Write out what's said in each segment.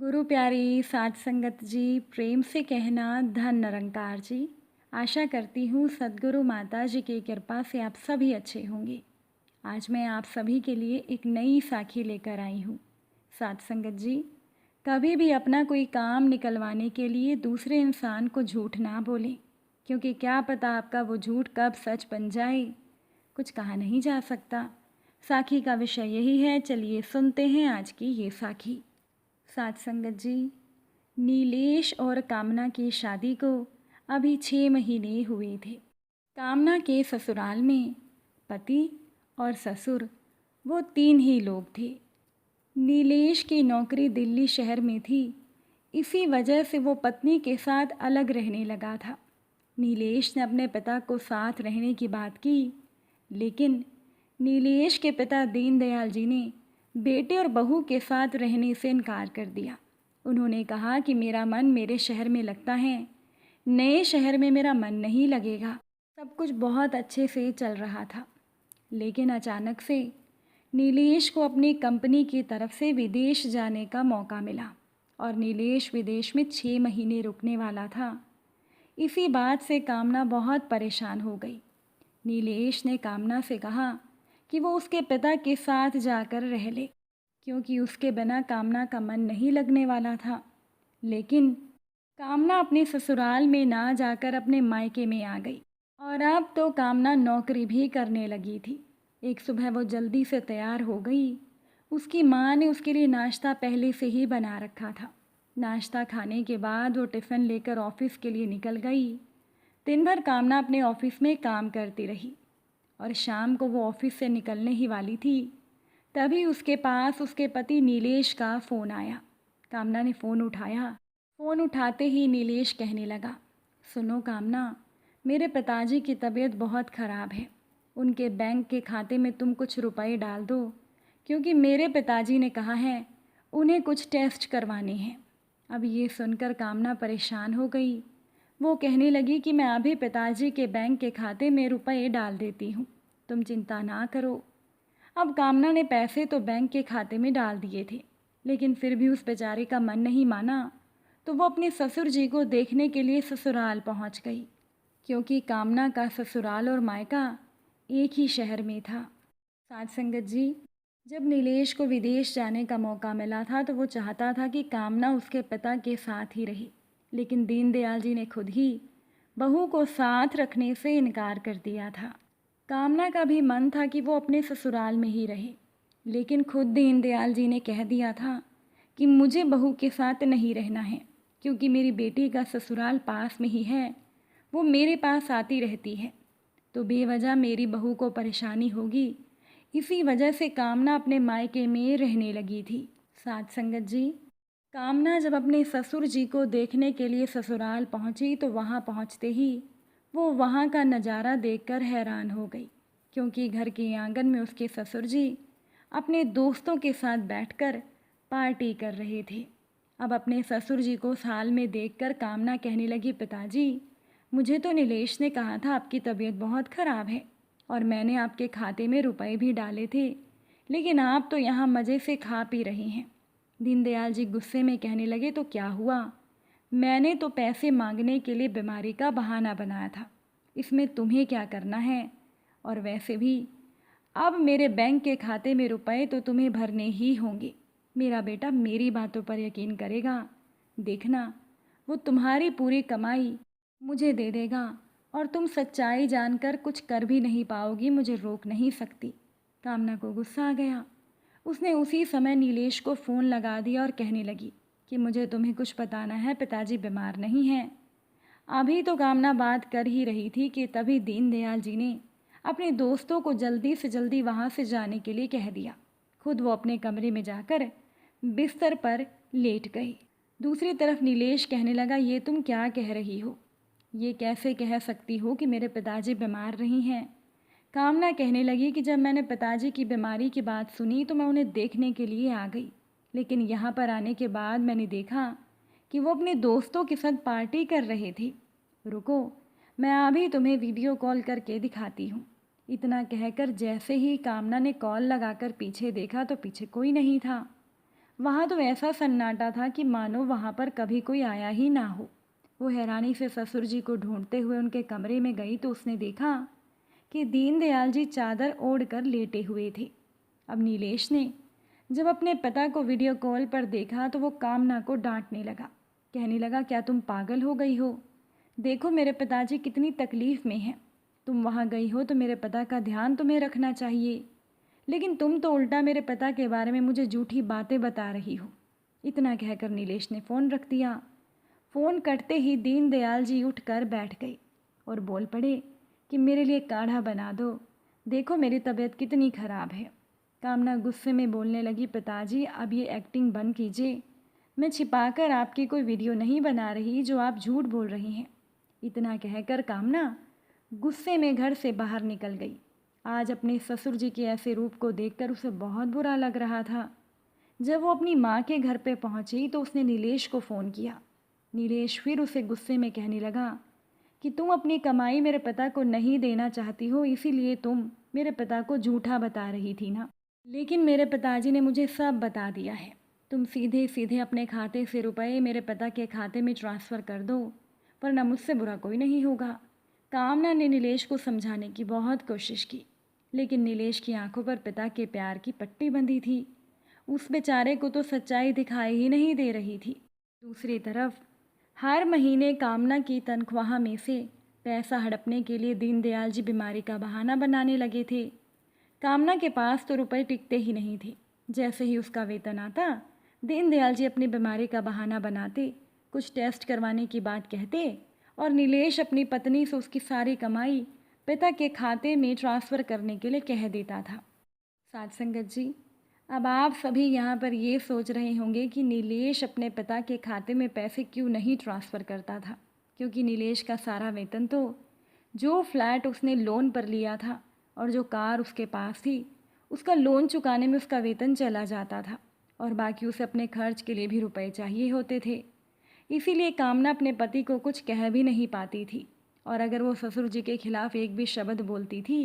गुरु प्यारी साध संगत जी, प्रेम से कहना धन निरंकार जी। आशा करती हूँ सद्गुरु माता जी की कृपा से आप सभी अच्छे होंगे। आज मैं आप सभी के लिए एक नई साखी लेकर आई हूँ। साध संगत जी, कभी भी अपना कोई काम निकलवाने के लिए दूसरे इंसान को झूठ ना बोलें, क्योंकि क्या पता आपका वो झूठ कब सच बन जाए। कुछ कहा नहीं जा सकता। साखी का विषय यही है, चलिए सुनते हैं आज की ये साखी। साध संगत जी, नीलेश और कामना की शादी को अभी 6 महीने हुए थे। कामना के ससुराल में पति और ससुर वो 3 ही लोग थे। नीलेश की नौकरी दिल्ली शहर में थी, इसी वजह से वो पत्नी के साथ अलग रहने लगा था। नीलेश ने अपने पिता को साथ रहने की बात की, लेकिन नीलेश के पिता दीनदयाल जी ने बेटे और बहू के साथ रहने से इनकार कर दिया। उन्होंने कहा कि मेरा मन मेरे शहर में लगता है, नए शहर में मेरा मन नहीं लगेगा। सब कुछ बहुत अच्छे से चल रहा था, लेकिन अचानक से नीलेश को अपनी कंपनी की तरफ से विदेश जाने का मौका मिला और नीलेश विदेश में 6 महीने रुकने वाला था। इसी बात से कामना बहुत परेशान हो गई। नीलेश ने कामना से कहा कि वो उसके पिता के साथ जाकर रह ले, क्योंकि उसके बिना कामना का मन नहीं लगने वाला था। लेकिन कामना अपने ससुराल में ना जाकर अपने मायके में आ गई और अब तो कामना नौकरी भी करने लगी थी। एक सुबह वो जल्दी से तैयार हो गई। उसकी माँ ने उसके लिए नाश्ता पहले से ही बना रखा था। नाश्ता खाने के बाद वो टिफ़िन लेकर ऑफिस के लिए निकल गई। दिन भर कामना अपने ऑफिस में काम करती रही और शाम को वो ऑफिस से निकलने ही वाली थी, तभी उसके पास उसके पति नीलेश का फ़ोन आया। कामना ने फ़ोन उठाया। फ़ोन उठाते ही नीलेश कहने लगा, सुनो कामना, मेरे पिताजी की तबीयत बहुत ख़राब है। उनके बैंक के खाते में तुम कुछ रुपए डाल दो, क्योंकि मेरे पिताजी ने कहा है उन्हें कुछ टेस्ट करवाने हैं। अब ये सुनकर कामना परेशान हो गई। वो कहने लगी कि मैं अभी पिताजी के बैंक के खाते में रुपए डाल देती हूँ, तुम चिंता ना करो। अब कामना ने पैसे तो बैंक के खाते में डाल दिए थे, लेकिन फिर भी उस बेचारे का मन नहीं माना, तो वो अपने ससुर जी को देखने के लिए ससुराल पहुंच गई, क्योंकि कामना का ससुराल और मायका एक ही शहर में था। साध संगत जी, जब नीलेश को विदेश जाने का मौका मिला था तो वो चाहता था कि कामना उसके पिता के साथ ही रहे, लेकिन दीनदयाल जी ने खुद ही बहू को साथ रखने से इनकार कर दिया था। कामना का भी मन था कि वो अपने ससुराल में ही रहे, लेकिन खुद दीनदयाल जी ने कह दिया था कि मुझे बहू के साथ नहीं रहना है, क्योंकि मेरी बेटी का ससुराल पास में ही है, वो मेरे पास आती रहती है, तो बेवजह मेरी बहू को परेशानी होगी। इसी वजह से कामना अपने मायके में रहने लगी थी। साध संगत जी, कामना जब अपने ससुर जी को देखने के लिए ससुराल पहुंची तो वहां पहुंचते ही वो वहाँ का नज़ारा देखकर हैरान हो गई, क्योंकि घर के आंगन में उसके ससुर जी अपने दोस्तों के साथ बैठकर पार्टी कर रहे थे। अब अपने ससुर जी को साल में देखकर कामना कहने लगी, पिताजी, मुझे तो नीलेश ने कहा था आपकी तबीयत बहुत ख़राब है और मैंने आपके खाते में रुपए भी डाले थे, लेकिन आप तो यहाँ मज़े से खा पी रहे हैं। दीनदयाल जी गुस्से में कहने लगे, तो क्या हुआ? मैंने तो पैसे मांगने के लिए बीमारी का बहाना बनाया था, इसमें तुम्हें क्या करना है? और वैसे भी अब मेरे बैंक के खाते में रुपए तो तुम्हें भरने ही होंगे। मेरा बेटा मेरी बातों पर यकीन करेगा, देखना वो तुम्हारी पूरी कमाई मुझे दे देगा और तुम सच्चाई जानकर कुछ कर भी नहीं पाओगी, मुझे रोक नहीं सकती। कामना को गुस्सा आ गया। उसने उसी समय नीलेश को फ़ोन लगा दिया और कहने लगी कि मुझे तुम्हें कुछ बताना है, पिताजी बीमार नहीं हैं। अभी तो कामना बात कर ही रही थी कि तभी दीनदयाल जी ने अपने दोस्तों को जल्दी से जल्दी वहाँ से जाने के लिए कह दिया। खुद वो अपने कमरे में जाकर बिस्तर पर लेट गई। दूसरी तरफ नीलेश कहने लगा, ये तुम क्या कह रही हो? ये कैसे कह सकती हो कि मेरे पिताजी बीमार नहीं हैं? कामना कहने लगी कि जब मैंने पिताजी की बीमारी की बात सुनी तो मैं उन्हें देखने के लिए आ गई, लेकिन यहाँ पर आने के बाद मैंने देखा कि वो अपने दोस्तों के साथ पार्टी कर रहे थे। रुको, मैं अभी तुम्हें वीडियो कॉल करके दिखाती हूँ। इतना कहकर जैसे ही कामना ने कॉल लगाकर पीछे देखा तो पीछे कोई नहीं था। वहाँ तो ऐसा सन्नाटा था कि मानो वहाँ पर कभी कोई आया ही ना हो। वो हैरानी से ससुर जी को ढूंढते हुए उनके कमरे में गई तो उसने देखा कि दीनदयाल जी चादर ओढ़कर लेटे हुए थे। अब नीलेश ने जब अपने पिता को वीडियो कॉल पर देखा तो वो कामना को डांटने लगा। कहने लगा, क्या तुम पागल हो गई हो? देखो मेरे पिताजी कितनी तकलीफ़ में हैं। तुम वहाँ गई हो तो मेरे पिता का ध्यान तुम्हें रखना चाहिए, लेकिन तुम तो उल्टा मेरे पिता के बारे में मुझे झूठी बातें बता रही हो। इतना कहकर नीलेश ने फ़ोन रख दिया। फ़ोन कटते ही दीनदयाल जी उठकर बैठ गए और बोल पड़े कि मेरे लिए काढ़ा बना दो। देखो मेरी तबीयत कितनी ख़राब है। कामना गुस्से में बोलने लगी, पिताजी अब ये एक्टिंग बंद कीजिए। मैं छिपाकर आपकी कोई वीडियो नहीं बना रही जो आप झूठ बोल रही हैं। इतना कहकर कामना गुस्से में घर से बाहर निकल गई। आज अपने ससुर जी के ऐसे रूप को देखकर उसे बहुत बुरा लग रहा था। जब वो अपनी माँ के घर पे पहुंची तो उसने नीलेश को फ़ोन किया। नीलेश फिर उसे गुस्से में कहने लगा कि तुम अपनी कमाई मेरे पिता को नहीं देना चाहती हो, इसीलिए तुम मेरे पिता को झूठा बता रही थी ना। लेकिन मेरे पिताजी ने मुझे सब बता दिया है। तुम सीधे सीधे अपने खाते से रुपए मेरे पिता के खाते में ट्रांसफ़र कर दो, वरना मुझसे बुरा कोई नहीं होगा। कामना ने नीलेश को समझाने की बहुत कोशिश की, लेकिन नीलेश की आंखों पर पिता के प्यार की पट्टी बंधी थी। उस बेचारे को तो सच्चाई दिखाई ही नहीं दे रही थी। दूसरी तरफ हर महीने कामना की तनख्वाह में से पैसा हड़पने के लिए दीनदयाल जी बीमारी का बहाना बनाने लगे थे। कामना के पास तो रुपए टिकते ही नहीं थे। जैसे ही उसका वेतन आता, दीनदयाल जी अपनी बीमारी का बहाना बनाते, कुछ टेस्ट करवाने की बात कहते और नीलेश अपनी पत्नी से उसकी सारी कमाई पिता के खाते में ट्रांसफ़र करने के लिए कह देता था। साथ संगत जी, अब आप सभी यहाँ पर ये सोच रहे होंगे कि नीलेश अपने पिता के खाते में पैसे क्यों नहीं ट्रांसफ़र करता था, क्योंकि नीलेश का सारा वेतन तो जो फ्लैट उसने लोन पर लिया था और जो कार उसके पास थी, उसका लोन चुकाने में उसका वेतन चला जाता था और बाकी उसे अपने खर्च के लिए भी रुपए चाहिए होते थे। इसीलिए कामना अपने पति को कुछ कह भी नहीं पाती थी, और अगर वो ससुर जी के खिलाफ एक भी शब्द बोलती थी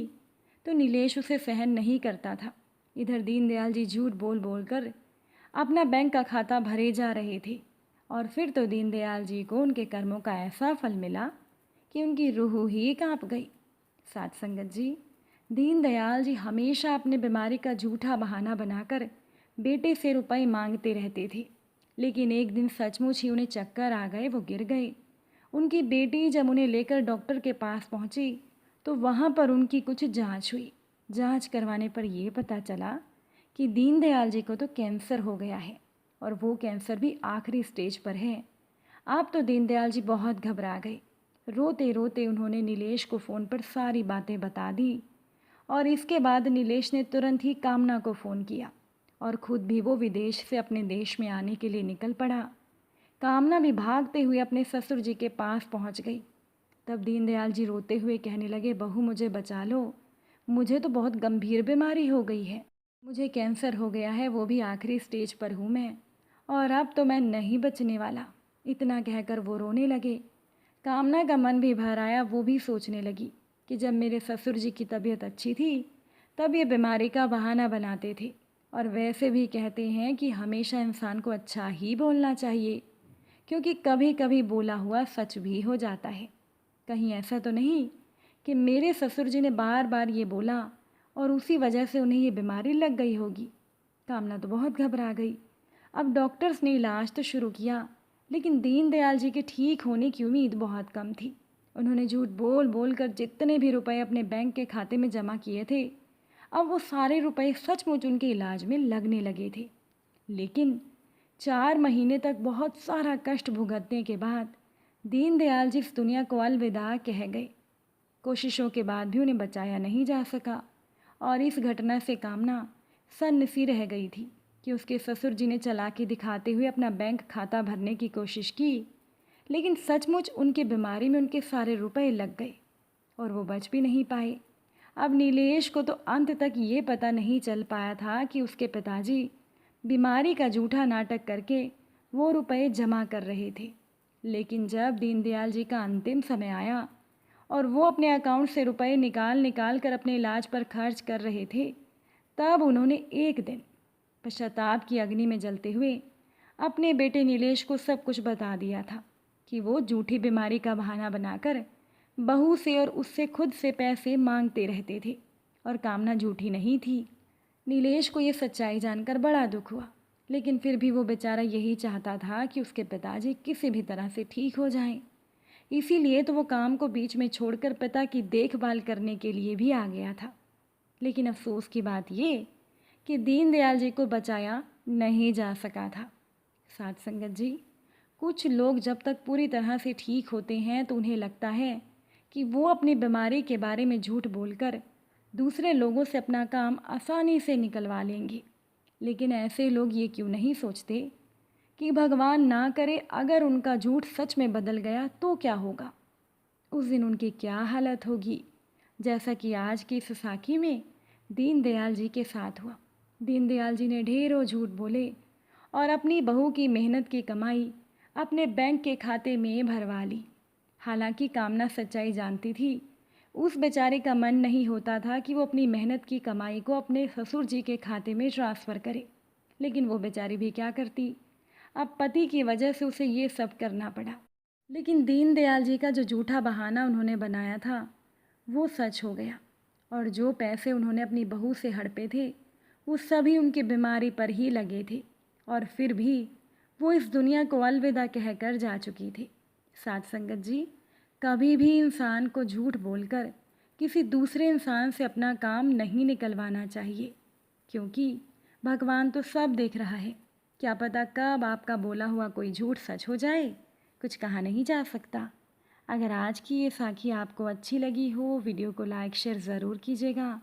तो नीलेश उसे सहन नहीं करता था। इधर दीनदयाल जी झूठ बोल बोल कर अपना बैंक का खाता भरे जा रहे थे, और फिर तो दीनदयाल जी को उनके कर्मों का ऐसा फल मिला कि उनकी रूह ही कांप गई। साथ संगत जी, दीनदयाल जी हमेशा अपने बीमारी का झूठा बहाना बनाकर बेटे से रुपए मांगते रहते थे, लेकिन एक दिन सचमुच ही उन्हें चक्कर आ गए, वो गिर गए। उनकी बेटी जब उन्हें लेकर डॉक्टर के पास पहुंची तो वहां पर उनकी कुछ जांच हुई। जांच करवाने पर यह पता चला कि दीनदयाल जी को तो कैंसर हो गया है, और वो कैंसर भी आखिरी स्टेज पर है। अब तो दीनदयाल जी बहुत घबरा गए। रोते रोते उन्होंने नीलेश को फ़ोन पर सारी बातें बता दी, और इसके बाद नीलेश ने तुरंत ही कामना को फ़ोन किया और ख़ुद भी वो विदेश से अपने देश में आने के लिए निकल पड़ा। कामना भी भागते हुए अपने ससुर जी के पास पहुंच गई। तब दीनदयाल जी रोते हुए कहने लगे, बहू मुझे बचा लो, मुझे तो बहुत गंभीर बीमारी हो गई है, मुझे कैंसर हो गया है, वो भी आखिरी स्टेज पर हूँ मैं, और अब तो मैं नहीं बचने वाला। इतना कहकर वो रोने लगे। कामना का मन भी भर आया। वो भी सोचने लगी कि जब मेरे ससुर जी की तबीयत अच्छी थी तब ये बीमारी का बहाना बनाते थे, और वैसे भी कहते हैं कि हमेशा इंसान को अच्छा ही बोलना चाहिए, क्योंकि कभी कभी बोला हुआ सच भी हो जाता है। कहीं ऐसा तो नहीं कि मेरे ससुर जी ने बार बार ये बोला और उसी वजह से उन्हें ये बीमारी लग गई होगी। कामना तो बहुत घबरा गई। अब डॉक्टर्स ने इलाज तो शुरू किया, लेकिन दीनदयाल जी के ठीक होने की उम्मीद बहुत कम थी। उन्होंने झूठ बोल बोल कर जितने भी रुपए अपने बैंक के खाते में जमा किए थे, अब वो सारे रुपए सचमुच उनके इलाज में लगने लगे थे। लेकिन 4 महीने तक बहुत सारा कष्ट भुगतने के बाद दीनदयाल जी इस दुनिया को अलविदा कह गए। कोशिशों के बाद भी उन्हें बचाया नहीं जा सका, और इस घटना से कामना सन्नसी रह गई थी कि उसके ससुर जी ने चालाकी दिखाते हुए अपना बैंक खाता भरने की कोशिश की, लेकिन सचमुच उनकी बीमारी में उनके सारे रुपए लग गए और वो बच भी नहीं पाए। अब नीलेश को तो अंत तक ये पता नहीं चल पाया था कि उसके पिताजी बीमारी का झूठा नाटक करके वो रुपए जमा कर रहे थे। लेकिन जब दीनदयाल जी का अंतिम समय आया और वो अपने अकाउंट से रुपए निकाल निकाल कर अपने इलाज पर खर्च कर रहे थे, तब उन्होंने एक दिन पश्चाताप की अग्नि में जलते हुए अपने बेटे नीलेश को सब कुछ बता दिया था कि वो झूठी बीमारी का बहाना बनाकर बहू से और उससे खुद से पैसे मांगते रहते थे और कामना झूठी नहीं थी। नीलेश को ये सच्चाई जानकर बड़ा दुख हुआ, लेकिन फिर भी वो बेचारा यही चाहता था कि उसके पिताजी किसी भी तरह से ठीक हो जाएं। इसीलिए तो वो काम को बीच में छोड़कर पिता की देखभाल करने के लिए भी आ गया था। लेकिन अफसोस की बात ये कि दीनदयाल जी को बचाया नहीं जा सका था। साथ संगत जी, कुछ लोग जब तक पूरी तरह से ठीक होते हैं तो उन्हें लगता है कि वो अपनी बीमारी के बारे में झूठ बोलकर दूसरे लोगों से अपना काम आसानी से निकलवा लेंगे। लेकिन ऐसे लोग ये क्यों नहीं सोचते कि भगवान ना करे अगर उनका झूठ सच में बदल गया तो क्या होगा, उस दिन उनकी क्या हालत होगी, जैसा कि आज की इस साखी में दीनदयाल जी के साथ हुआ। दीनदयाल जी ने ढेरों झूठ बोले और अपनी बहू की मेहनत की कमाई अपने बैंक के खाते में भरवा ली। हालांकि कामना सच्चाई जानती थी, उस बेचारे का मन नहीं होता था कि वो अपनी मेहनत की कमाई को अपने ससुर जी के खाते में ट्रांसफ़र करे। लेकिन वो बेचारी भी क्या करती, अब पति की वजह से उसे ये सब करना पड़ा। लेकिन दीनदयाल जी का जो झूठा बहाना उन्होंने बनाया था वो सच हो गया, और जो पैसे उन्होंने अपनी बहू से हड़पे थे वो सभी उनकी बीमारी पर ही लगे थे, और फिर भी वो इस दुनिया को अलविदा कहकर जा चुकी थी। साथ संगत जी, कभी भी इंसान को झूठ बोलकर किसी दूसरे इंसान से अपना काम नहीं निकलवाना चाहिए, क्योंकि भगवान तो सब देख रहा है। क्या पता कब आपका बोला हुआ कोई झूठ सच हो जाए, कुछ कहा नहीं जा सकता। अगर आज की ये साखी आपको अच्छी लगी हो, वीडियो को लाइक शेयर ज़रूर कीजिएगा।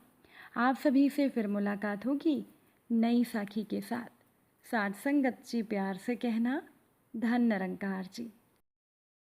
आप सभी से फिर मुलाकात होगी नई साखी के साथ। साथ संगत जी प्यार से कहना, धन निरंकार जी।